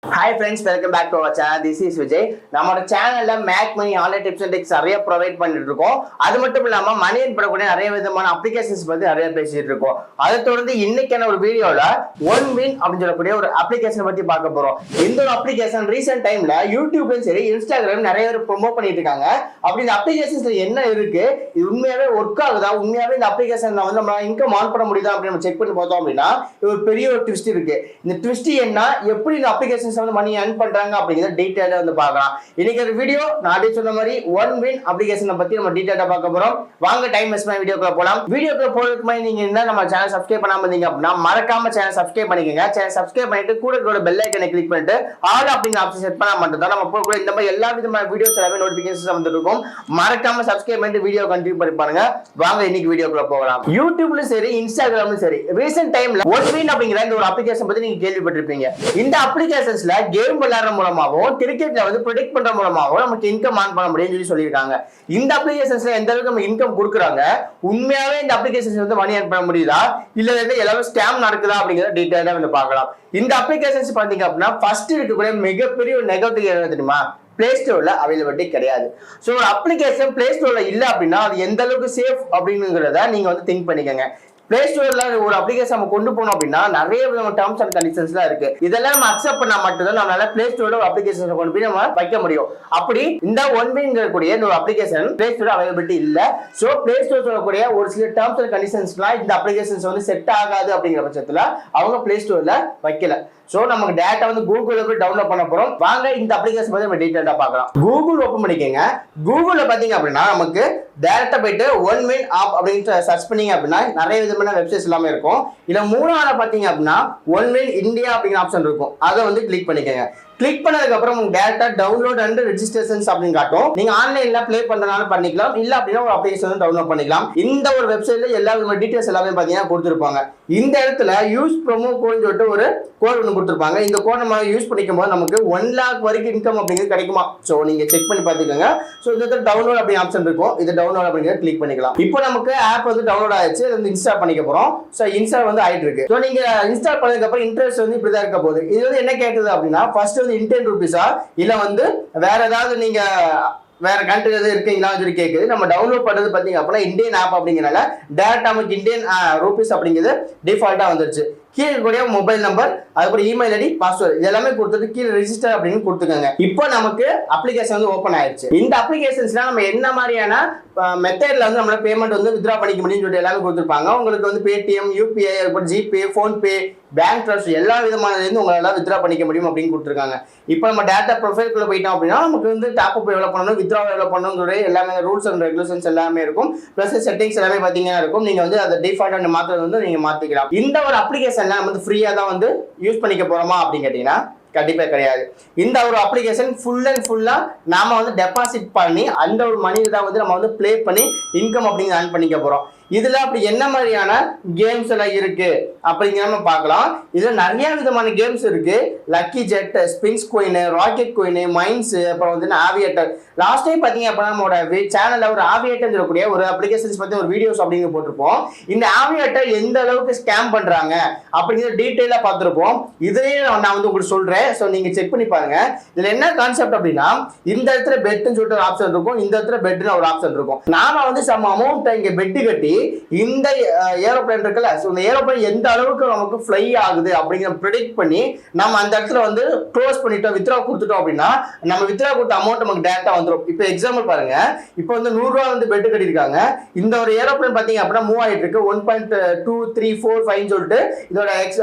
Hi friends, welcome back to our channel. This is Vijay. நம்மளோட சேனல்ல make money online tips and tricks நிறைய provide பண்ணிட்டு இருக்கோம். அது மட்டும் இல்லாம மணி ஏர்ன் பண்ணக்கூடிய நிறைய விதமான அப்ளிகேஷன்ஸ் பத்தி நிறைய பேசிட்டு இருக்கோம். அதை தொடர்ந்து இன்னைக்கான ஒரு வீடியோல ஒன் வின் அப்படின்னு சொல்லக்கூடிய ஒரு அப்ளிகேஷன் பத்தி பார்க்க போறோம். இந்த ஒரு அப்ளிகேஷன் ரீசெண்ட் டைம்ல யூடியூப்லயும் சரி இன்ஸ்டாகிராம் நிறைய பேர் ப்ரோமோட் பண்ணிட்டு இருக்காங்க. அப்படி இந்த அப்ளிகேஷன்ஸ்ல என்ன இருக்கு, இது உண்மையாவே ஒர்க் ஆகுதா, உண்மையாவே இந்த அப்ளிகேஷன்ல வந்து நம்ம இன்கம் ஆன் பண்ண முடியுதா அப்படின்னு நம்ம செக் பண்ணி பார்த்தோம் அப்படின்னா ஒரு பெரிய ஒரு ட்விஸ்ட் இருக்கு. இந்த ட்விஸ்ட் என்ன, எப்படி இந்த அப்ளிகேஷன்ஸ் வந்து மணி earn பண்றாங்க அப்படிங்கறத டீடைலா வந்து பார்க்கலாம். இன்னைக்கு ஒரு வீடியோ நான் அப்படியே சொன்ன மாதிரி ஒன் வின் அப்ளிகேஷனை பத்தி நம்ம டீடைலா பார்க்க போறோம். வாங்க டைம் வேஸ்ட் பண்ணாம வீடியோக்குள்ள போலாம். வீடியோக்குள்ள போறதுக்கு முன்னாடி நீங்க என்ன நம்ம சேனல் சப்ஸ்கிரைப் பண்ணாம இருந்தீங்க அப்படின்னா மறக்காம சேனல் சப்ஸ்கிரைப் பண்ணிக்கங்க. சேனல் சப்ஸ்கிரைப் பண்ணிட்டு கூட இருக்கிற பெல் ஐகானை கிளிக் பண்ணிட்டு ஆல் அப்படிங்கிற ஆப்ஷன் செட் பண்ணா மட்டும் தான் நம்ம போற இந்த மாதிரி எல்லா விதமான வீடியோஸ் எல்லாமே நோட்டிபிகேஷன் வந்துட்டு இருக்கும். மறக்காம சப்ஸ்கிரைப் பண்ணிட்டு வீடியோ கண்டினியூ பண்ணி பாருங்க. வாங்க இன்னைக்கு வீடியோக்குள்ள போகலாம். யூடியூப்ல சரி இன்ஸ்டாகிராம்ல சரி ரீசெண்ட் டைம்ல ஒன் வின் அப்படிங்கிற இந்த ஒரு அப்ளிகேஷன் பத்தி நீங்க கேள்விப்பட்டிருப்பீங்க. இந்த அப்ளிகேஷன்ஸ்ல கேம் விளையாடுற மூலமாகவும் கிரிக்கெட்ல வந்து ப்ரெடிக்ட் பண்ற மூலமாகவும் நமக்கு இன்கம் ஆன் பண்ண முடியும்னு சொல்லியிருக்காங்க. இந்த அப்ளிகேஷன்ஸ்ல எந்த அளவுக்கு நம்ம இன்கம் கொடுக்குறாங்க, உண்மையாவே இந்த அப்ளிகேஷன்ஸ் வந்து மணி ஏர்ன் பண்ண முடியுதா இல்ல எல்லாரும் ஸ்கேம் நடக்குதா அப்படிங்கறத டீடைலா வந்து பார்க்கலாம். இந்த அப்ளிகேஷன்ஸ் பாத்தீங்க அப்படின்னா ஃபர்ஸ்ட் இருக்கக்கூடிய மிகப்பெரிய ஒரு நெகட்டிவ் என்ன தெரியுமா, பிளே ஸ்டோர்ல அவைலபிலிட்டி கிடையாது. ஸோ ஒரு அப்ளிகேஷன் பிளே ஸ்டோர்ல இல்ல அப்படின்னா அது எந்த அளவுக்கு சேஃப் அப்படிங்கிறத நீங்க வந்து திங்க் பண்ணிக்கங்க. பிளே ஸ்டோர்ல ஒரு அப்ளிகேஷன் நம்ம கொண்டு போனோம் அப்படின்னா நிறைய விதமான டர்ம்ஸ் அண்ட் கண்டிஷன்ஸ்லாம் இருக்கு. இதெல்லாம் நம்ம அக்செப்ட் பண்ணா மட்டும்தான் நம்மளால பிளே ஸ்டோர்ல ஒரு அப்ளிகேஷன் கொண்டு போய் நம்ம வைக்க முடியும். அப்படி இந்த ஒன் வின்ங்கக்கூடிய ஒரு அப்ளிகேஷன் பிளே ஸ்டோர்ல அவைலபிலிட்டி இல்ல. ஸோ பிளே ஸ்டோர் சொல்லக்கூடிய ஒரு சில டர்ம்ஸ் அண்ட் கண்டிஷன்ஸ்லாம் இந்த அப்ளிகேஷன்ஸ் வந்து செட் ஆகாது அப்படிங்கிற பட்சத்துல அவங்க பிளே ஸ்டோர்ல வைக்கல. சோ நமக்கு டேட்டா வந்து கூகுள்ல போய் டவுன்லோட் பண்ண போறோம். வாங்க இந்த அப்ளிகேஷன் பத்தி நம்ம டீடைலா பார்க்கலாம். கூகுள் ஓபன் பண்ணிக்கங்க. கூகுள்ல பாத்தீங்க அப்படின்னா நமக்கு டைரக்டா போயிட்டு ஒன் வின் ஆப் அப்படின்னு சர்ச் பண்ணீங்க அப்படின்னா நிறைய விதமான வெப்சைட்ஸ் எல்லாமே இருக்கும். இல்ல மூணாவது பாத்தீங்க அப்படின்னா ஒன் வின் இந்தியா அப்படிங்கிற ஆப்ஷன் இருக்கும். அதை வந்து கிளிக் பண்ணிக்கங்க. கிளிக் பண்ணதுக்கு அப்புறம் உங்களுக்கு டைரக்டா டவுன்லோட் அண்ட் ரெஜிஸ்ட்ரேஷன்ஸ் அப்படின்னு காட்டும். நீங்க ஆன்லைன்ல ப்ளே பண்றதுனால பண்ணிக்கலாம், இல்ல அப்படின்னா ஒரு அப்ளிகேஷன் டவுன்லோட் பண்ணிக்கலாம். இந்த ஒரு வெப்சைட்ல எல்லா டீடைல்ஸ் எல்லாமே பாத்தீங்கன்னா கொடுத்துருப்பாங்க. இந்த இடத்துல யூஸ் ப்ரோமோ கோட்னு சொல்லிட்டு ஒரு கோட் ஒன்று கொடுத்துருப்பாங்க. இந்த கோட் நம்ம யூஸ் பண்ணிக்கும் போது நமக்கு 1 lakh வரைக்கும் இன்கம் அப்படிங்கிறது கிடைக்குமா. ஸோ நீங்க செக் பண்ணி பார்த்துக்கோங்க. ஸோ இந்த டவுன்லோட் அப்படி ஆப்ஷன் இருக்கும். இது டவுன்லோட் அப்படிங்கிறத கிளிக் பண்ணிக்கலாம். இப்போ நமக்கு ஆப் வந்து டவுன்லோட் ஆயிடுச்சு, அது வந்து இன்ஸ்டால் பண்ணிக்க போறோம். ஸோ இன்ஸ்டால் வந்து ஆயிட்டு இருக்கு. ஸோ நீங்க இன்ஸ்டால் பண்ணதுக்கு அப்புறம் இன்ட்ரெஸ்ட் வந்து இப்படிதான் இருக்க போகுது. இது வந்து என்ன கேட்டது அப்படின்னா ஃபர்ஸ்ட் வந்து இந்தியன் ரூபீஸா இல்ல வந்து வேற ஏதாவது நீங்க வேற கண்ட்ரி எது இருக்கீங்களா சொல்லி கேட்குது. நம்ம டவுன்லோட் பண்றது பாத்தீங்க அப்படின்னா இந்தியன் ஆப் அப்படிங்கிறனால டேரக்டா நமக்கு இந்தியன் ரூபீஸ் அப்படிங்கிறது டிஃபால்ட்டா வந்துருச்சு. கீழே இருக்கக்கூடிய மொபைல் நம்பர், அதுக்கப்புறம் இமெயில் ஐடி, பாஸ்வேர்டு இதெல்லாமே கொடுத்துட்டு கீழே ரெஜிஸ்டர் அப்படின்னு கொடுத்துக்கோங்க. இப்போ நமக்கு அப்ளிகேஷன் வந்து ஓப்பன் ஆயிடுச்சு. இந்த அப்ளிகேஷன்ஸ்ல நம்ம என்ன மாதிரியான மெத்தட்ல வந்து நம்மள பேமெண்ட் வந்து வித்ரா பண்ணிக்க முடியும்னு சொல்லிட்டு எல்லாமே கொடுத்துருப்பாங்க. உங்களுக்கு வந்து பேடிஎம், யூபிஐ, அதுக்கப்புறம் ஜிபே, போன்பே, பேங்க் ட்ரான்ஸ்ஃபர் எல்லா விதமானதுலேருந்து உங்களால வித்ரா பண்ணிக்க முடியும் அப்படின்னு கொடுத்துருக்காங்க. இப்போ நம்ம டேட்டா ப்ரொஃபைல்குள்ள போயிட்டோம் அப்படின்னா நமக்கு வந்து டாப் அப் எவ்வளோ பண்ணணும், வித்ரா எவ்வளோ பண்ணணும் எல்லாமே ரூல்ஸ் அண்ட் ரெகுலேஷன்ஸ் எல்லாமே இருக்கும். பிளஸ் செட்டிங்ஸ் எல்லாமே பார்த்தீங்கன்னா இருக்கும். நீங்க வந்து அதை டிஃபால்ட் மாற்றது வந்து நீங்க மாத்திக்கலாம். இந்த ஒரு அப்ளிகேஷன் நம்ம வந்து ஃப்ரீயா தான் வந்து யூஸ் பண்ணிக்க போறோமா அப்படின்னு கேட்டீங்கன்னா கண்டிப்பா கிடையாது. இந்த ஒரு அப்ளிகேஷன் ஃபுல் அண்ட் ஃபுல்லா நாம வந்து டெபாசிட் பண்ணி அந்த ஒரு மணியை தான் வந்து நம்ம வந்து ப்ளே பண்ணி இன்கம் அப்படிங்கிறத ஆன் பண்ணிக்க போறோம். இதுல அப்படி என்ன மாதிரியான கேம்ஸ் எல்லாம் இருக்கு அப்படிங்கிற நம்ம பார்க்கலாம். இதுல நிறைய விதமான கேம்ஸ் இருக்கு. Lucky Jet, Spins Coin, Rocket Coin, Mines, அப்புறம் வந்து ஆவியேட்டர். லாஸ்ட் டைம் பாத்தீங்க அப்படின்னா நம்மளோட சேனல்ல ஒரு ஆவியேட்டர் சொல்லக்கூடிய ஒரு அப்ளிகேஷன்ஸ் பத்தி ஒரு வீடியோஸ் அப்படிங்க போட்டிருப்போம். இந்த ஆவியேட்டர் எந்த அளவுக்கு ஸ்கேம் பண்றாங்க அப்படிங்கிற டீட்டெயிலா பார்த்திருப்போம். இதையே நான் வந்து உங்களுக்கு சொல்றேன். ஸோ நீங்க செக் பண்ணி பாருங்க. இதுல என்ன கான்செப்ட் அப்படின்னா இந்த இடத்துல பெட்னு சொல்லிட்டு ஒரு ஆப்ஷன் இருக்கும், இந்த இடத்துல பெட்னு ஒரு ஆப்ஷன் இருக்கும். நாம வந்து சம் அமௌண்ட் இங்க பெட் கட்டி இந்த ஏரோப்ளேன் இருக்குல்ல, இந்த ஏரோப்ளேன் எந்த அளவுக்கு நமக்கு ஃப்ளை ஆகுது அப்படிங்கிற ப்ரெடிக்ட் பண்ணி நம்ம அந்த இடத்துல வந்து க்ளோஸ் பண்ணிட்டோம், வித்ரா கொடுத்துட்டோம் அப்படின்னா நம்ம வித்ரா கொடுத்த அமௌண்ட் நமக்கு டேரக்டா வந்துடும். இப்போ எக்ஸாம்பிள் பாருங்க, இப்போ வந்து 100 ரூபா வந்து பெட் கட்டிருக்காங்க. இந்த ஒரு ஏரோப்ளேன் பாத்தீங்க அப்படின்னா மூவ் ஆயிட்டு இருக்கு 1.2345 சொல்லிட்டு இதோட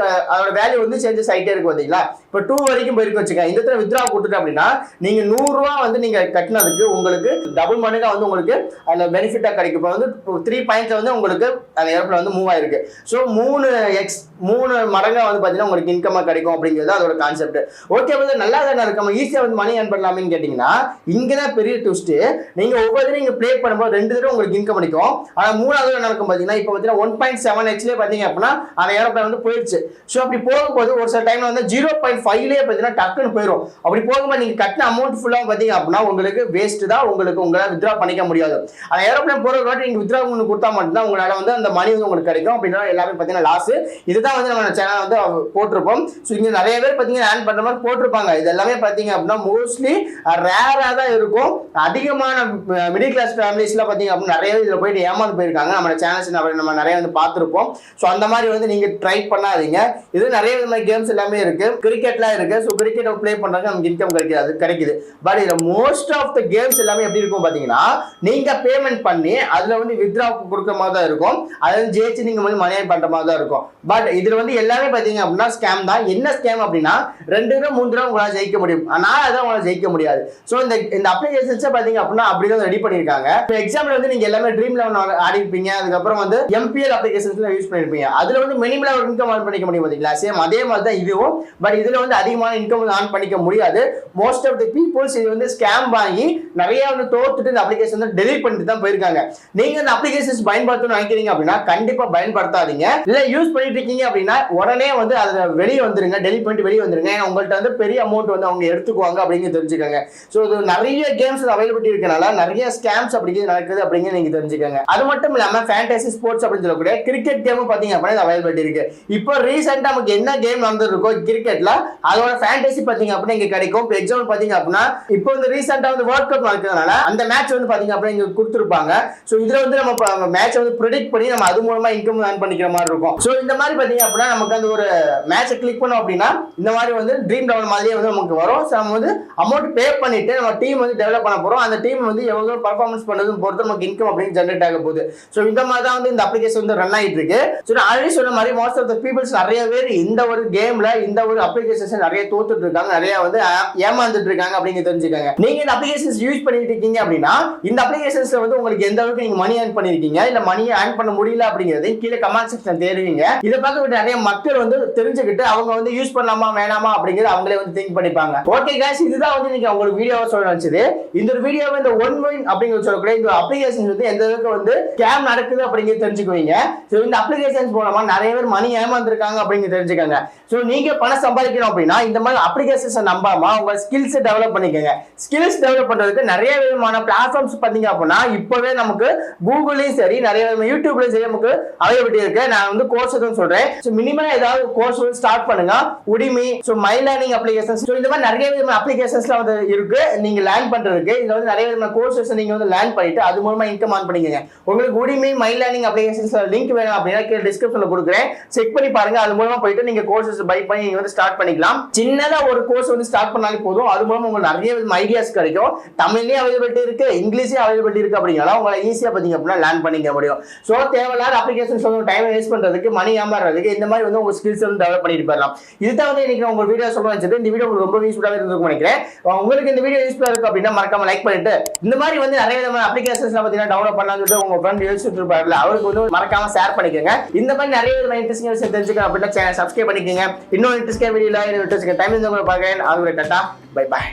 அதோட வேல்யூ வந்து சேஞ்சஸ் ஆயிட்டே இருக்கு பாத்தீங்களா. இப்போ 2 வரைக்கும் போயிருக்கு வச்சுக்கோங்க. இந்த இடத்துல வித்ரா கொடுத்துட்டு அப்படின்னா நீங்க 100 ரூபா வந்து நீங்க கட்டினதுக்கு உங்களுக்கு டபுள் மடங்கா வந்து உங்களுக்கு அதுல பெனிஃபிட்டா கிடைக்கும். இப்போ வந்து 3 பாயிண்ட்ஸ் வந்து உங்களுக்கு அந்த ஏரோப்ளேன் வந்து மூவ் ஆயிருக்கு. ஸோ 3 மடங்கா வந்து பாத்தீங்கன்னா உங்களுக்கு இன்கமா கிடைக்கும் அப்படிங்கிறது அதோட கான்செப்ட். ஓகே வந்து நல்லா தானே இருக்கும், ஈஸியா வந்து மணி ஏர்ன் பண்ணலாம்னு கேட்டீங்கன்னா இங்கதான் பெரிய ட்விஸ்ட். நீங்க ஒவ்வொரு நீங்க ப்ளே பண்ணும்போது 2 தடவை உங்களுக்கு இன்கம் கிடைக்கும். ஆனா 3வது என்ன நடக்கும் பாத்தீங்கன்னா இப்போ பாத்தீங்கன்னா 1.7x பாத்தீங்க அப்படின்னா அந்த ஏரோப்ளேன் வந்து போயிடுச்சு. ஸோ அப்படி போகும்போது ஒரு சில டைம்ல வந்து 0.5 பாத்தீங்கன்னா டக்குன்னு போயிடும். அப்படி போகும்போது நீங்க கட்டின அமௌண்ட் ஃபுல்லா பாத்தீங்க அப்படின்னா உங்களுக்கு வேஸ்ட் தான். உங்களால வித்ரா பண்ணிக்க முடியாது. அந்த ஏரோப்ளேன் போறதுக்கு நீங்க வித்ரா கொடுத்தா மட்டும் மட்டும் உங்களால வந்து அந்த மணி வந்து உங்களுக்கு கிடைக்கும். அப்படின்னா எல்லாமே பாத்தீங்கன்னா லாஸ். இதுதான் வந்து நம்ம சேனல் வந்து போட்டிருப்போம். ஸோ இங்க நிறைய பேர் பாத்தீங்கன்னா ஏர்ன் பண்ற மாதிரி போட்டிருப்பாங்க. இது எல்லாமே பாத்தீங்க அப்படின்னா மோஸ்ட்லி ரேரா தான் இருக்கும். அதிகமான மிடில் கிளாஸ் ஃபேமிலிஸ்ல பாத்தீங்க அப்படின்னா நிறைய இதுல போயிட்டு ஏமாந்து போயிருக்காங்க. நம்ம சேனல்ஸ் நம்ம நிறைய வந்து பார்த்திருப்போம். ஸோ அந்த மாதிரி வந்து நீங்க ட்ரை பண்ணாதீங்க. இது நிறைய விதமான கேம்ஸ் எல்லாமே இருக்கு. கிரிக்கெட்லாம் இருக்கு. ஸோ கிரிக்கெட் பிளே பண்றாங்க, நமக்கு இன்கம் கிடைக்குது. பட் இதுல மோஸ்ட் ஆஃப் த கேம்ஸ் எல்லாமே எப்படி இருக்கும் பாத்தீங்கன்னா நீங்க பேமெண்ட் பண்ணி அதுல வந்து வித்ரா கொடுக்குற மாதிரி தான் இருக்கும். அதாவது ஜெயிச்சு நீங்க வந்து மணி பண்ற மாதிரி தான் இருக்கும். பட் இதுல வந்து எல்லாமே பாத்தீங்க அப்படின்னா ஸ்கேம் தான். என்ன ஸ்கேம் அப்படின்னா 2 தடவை 3 தடவை உங்களால ஜெயிக்க முடியும், ஆனால் அதான் உங்களால ஜெயிக்க முடியாது. ஸோ இந்த அப்ளிகேஷன்ஸ் பாத்தீங்க அப்படின்னா அப்படிதான் ரெடி பண்ணிருக்காங்க. எக்ஸாம்பிள் வந்து நீங்க எல்லாமே ட்ரீம் 11 ஆடி இருப்பீங்க. அதுக்கப்புறம் வந்து MPL அப்ளிகேஷன்ஸ்ல யூஸ் பண்ணிருப்பீங்க. அதுல வந்து மினிமலா ஒரு இன்கம் ஆன் பண்ணிக்க முடியும் பாத்தீங்களா? சேம் அதே மாதிரி தான் இதுவும். பட் இதுல வந்து அதிகமான இன்கம் ஆன் பண்ணிக்க முடியாது. மோஸ்ட் ஆஃப் தி பீப்புள்ஸ் இது வந்து ஸ்கேம் வாங்கி நிறைய வந்து தோத்துட்டு இந்த அப்ளிகேஷன் வந்து டெலீட் பண்ணிட்டு தான் போயிருக்காங்க. நீங்க இந்த அப்ளிகேஷன்ஸ் பயன்படுத்தணும்னு நினைக்கிறீங்க அப்படின்னா கண்டிப்பா பயன்படுத்தாதீங்க. இல்ல யூஸ் பண்ணிட்டு இருக்கீங்க அப்படின்னா உடனே வந்து அதுல வெளியே வந்துருங்க, டெலீட் பண்ணிட்டு வெளியே வந்துருங்க. உங்கள்ட்ட வந்து பெரிய அமௌண்ட் வந்து அவங்க எடுத்துக்குவாங்க அப்படிங்கிறது தெரிஞ்சுக்கோங்க. ஸோ இது நிறைய கேம்ஸ் அவைலபிலிட்டி இருக்கனால நிறைய ஸ்கேம்ஸ் அப்படிங்கிறது நடக்குது அப்படிங்கிறது நீங்க தெரிஞ்சுக்கோங்க. அது மட்டும் இல்லாம ஃபேண்டசி ஸ்போர்ட்ஸ் அப்படின்னு சொல்லக்கூடிய கிரிக்கெட் கேமும் பாத்தீங்க அப்படின்னா அவைலபிலிட்டி இருக்கு. இப்போ ரீசெண்டா நமக்கு என்ன கேம் நடந்துருக்கோ கிரிக்கெட்ல அதோட ஃபேண்டசி பாத்தீங்க அப்படின்னா இங்க கிடைக்கும். இப்போ எக்ஸாம்பிள் பாத்தீங்க அப்படின்னா இப்போ வந்து ரீசெண்டா வந்து வேர்ல்ட் கப் நடக்கிறதுனால அந்த மேட்ச் வந்து பாத்தீங்க அப்படின்னா இங்க கொடுத்துருப்பாங்க. ஸோ இதுல வந்து நம்ம மேட்ச் வந்து ப்ரெடிக்ட் பண்ணி நம்ம அது மூலமா இன்கம் ஏர்ன் பண்ணிக்கிற மாதிரி இருக்கும். ஸோ இந்த மாதிரி பாத்தீங்க அப்படின்னா நமக்கு அந்த ஒரு மேட்சை கிளிக் பண்ணோம் அப்படின்னா இந்த மாதிரி வந்து ட்ரீம் லெவல் மாதிரியே வந்து நமக்கு வரும். ஸோ நம்ம வந்து அமௌண்ட் பே பண்ணிட்டு நம்ம டீம் வந்து டெவலப் பண்ண போறோம். அந்த டீம் வந்து எவ்வளவு பர்ஃபார்மன்ஸ் பண்ணதுன்னு பொறுத்து நமக்கு இன்கம் அப்படின்னு ஜென்ரேட் ஆக போகுது. ஸோ இந்த மாதிரி தான் வந்து இந்த அப்ளிகேஷன் வந்து ரன் ஆகிட்டு இருக்கு. ஸோ நான் ஆல்ரெடி சொன்ன மாதிரி மோஸ்ட் ஆஃப் த பீப்புள்ஸ் நிறைய பேர் இந்த ஒரு கேம்ல இந்த ஒரு அப்ளிகேஷன் நிறைய தோத்துட்டு இருக்காங்க, நிறைய வந்து ஏமாந்துட்டு இருக்காங்க அப்படிங்க தெரிஞ்சுக்கோங்க. நீங்க இந்த அப்ளிகேஷன்ஸ் யூஸ் பண்ணிட்டு இருக்கீங்க அப்படின்னா இந்த அப்ளிகேஷன்ஸ்ல வந்து உங்களுக்கு எந்த அளவுக்கு நீங்க மணி ஏர்ன் பண்ணிருக்கீங்க இல்ல மணியை ஏர்ன் பண்ண முடியல அப்படிங்கறதை கீழே கமெண்ட் செக்ஷன் தெரிவிங்க. இதை பார்க்க நிறைய மக்கள் வந்து தெரிஞ்சுக்கிட்டு அவங்க வந்து யூஸ் பண்ணலாமா வேணாமா அப்படிங்கறது அவங்களே வந்து திங்க் பண்ணிப்பாங்க. ஓகே गाइस, இதுதான் வந்து நீங்க உங்களுக்கு வீடியோவை சொல்ல நினைச்சது. இந்த ஒரு வீடியோவை இந்த ஒன்வைன் அப்படிங்கிற சொல்லக்கூடிய இந்த அப்ளிகேஷன்ஸ் வந்து எந்த அளவுக்கு வந்து ஸ்கேம் நடக்குது அப்படிங்கிறது தெரிஞ்சுக்குவீங்க. ஸோ இந்த அப்ளிகேஷன்ஸ் மூலமா நிறைய பேர் மணி ஏமாந்துருக்காங்க அப்படிங்கிறது தெரிஞ்சுக்கோங்க. ஸோ நீங்க பணம் சம்பாதிக்கணும் அப்படின்னா இந்த மாதிரி அப்ளிகேஷன்ஸை நம்பாம உங்க ஸ்கில்ஸ் டெவலப் பண்ணிக்கோங்க. ஸ்கில்ஸ் டெவலப் பண்றதுக்கு நிறைய விதமான பிளாட்ஃபார்ம்ஸ் பாத்தீங்க அப்படின்னா இப்பவே நமக்கு கூகுள்லயும் சரி நிறைய யூடியூப்லயும் சரி நமக்கு அவைலபிலிட்டி இருக்கு. நான் வந்து கோர்ஸ் எதுவும் சொல்றேன். ஸோ மினிமலா ஏதாவது கோர்ஸ் வந்து ஸ்டார்ட் பண்ணுங்க. Udemy, so my learning applications, so இந்த மாதிரி நிறைய விதமான அப்ளிகேஷன்ஸ்லாம் வந்து இருக்கு நீங்க லேர்ன் பண்றதுக்கு. இதுல வந்து நிறைய விதமான கோர்சஸ் நீங்க வந்து லேர்ன் பண்ணிட்டு அது மூலமா இன்கம் ஆன் பண்ணிக்கங்க. உங்களுக்கு உடிமி, மை லேர்னிங் அப்ளிகேஷன்ஸ் லிங்க் வேணும் அப்படின்னா கீழே டிஸ்கிரிப்ஷன்ல கொடுக்குறேன், செக் பண்ணி பாருங்க. அது மூலமா போயிட்டு நீங்க கோர்சஸ் பை பண்ணி நீங்க வந்து ஸ்டார்ட் பண்ணிக்கலாம். சின்னதா ஒரு கோர்ஸ் வந்து ஸ்டார்ட் பண்ணாலே போதும். அது மூலமா உங்களுக்கு நிறைய ஐடியாஸ் கிடைக்கும். தமிழ்லயும் அவைலபிலிட்டி இருக்கு, இங்கிலீஷ்லயும் அவைலபிலிட்டி இருக்கு. அப்படிங்கிறனால உங்களை ஈஸியா பாத்தீங்க அப்படின்னா லேர்ன் பண்ணிக்க முடியும். ஸோ தேவையில்லாத அப்ளிகேஷன்ஸ் வந்து டைம் வேஸ்ட் பண்றதுக்கு, மணி ஏமாறதுக்கு இந்த மாதிரி வந்து உங்க ஸ்கில்ஸ் வந்து டெவலப் பண்ணிட்டு போயிடலாம். இதுதான் வந்து இன்னைக்கு உங்க வீடியோ சொல்ல வச்சது. இந்த வீடியோ உங்களுக்கு ரொம்ப யூஸ்ஃபுல்லாக இருக்கும் நினைக்கிறேன். உங்களுக்கு இந்த வீடியோ யூஸ்ஃபுல்லாக இருக்கு அப்படின்னா மறக்காம லைக் பண்ணிட்டு இந்த மாதிரி வந்து நிறைய விதமான அப்ளிகேஷன்ஸ் பார்த்தீங்கன்னா டவுன்லோட் பண்ணலாம்னு சொல்லிட்டு உங்க ஃப்ரெண்ட் யோசிச்சுட்டு இருப்பாருல அவருக்கு வந்து மறக்காம ஷேர் பண்ணிக்கோங்க. இந்த மாதிரி நிறைய விதமான இன்ட்ரெஸ்டிங் விஷயம் தெரிஞ்சுக்கணும் அப்படின்னா சேனல் சப்ஸ்கிரைப் பண்ணிக்கோங்க. இன்னொரு இன்ட்ரெஸ்டிங் வீடியோல டைம் பார்க்க அது ஒரு டாடா, பை பாய்.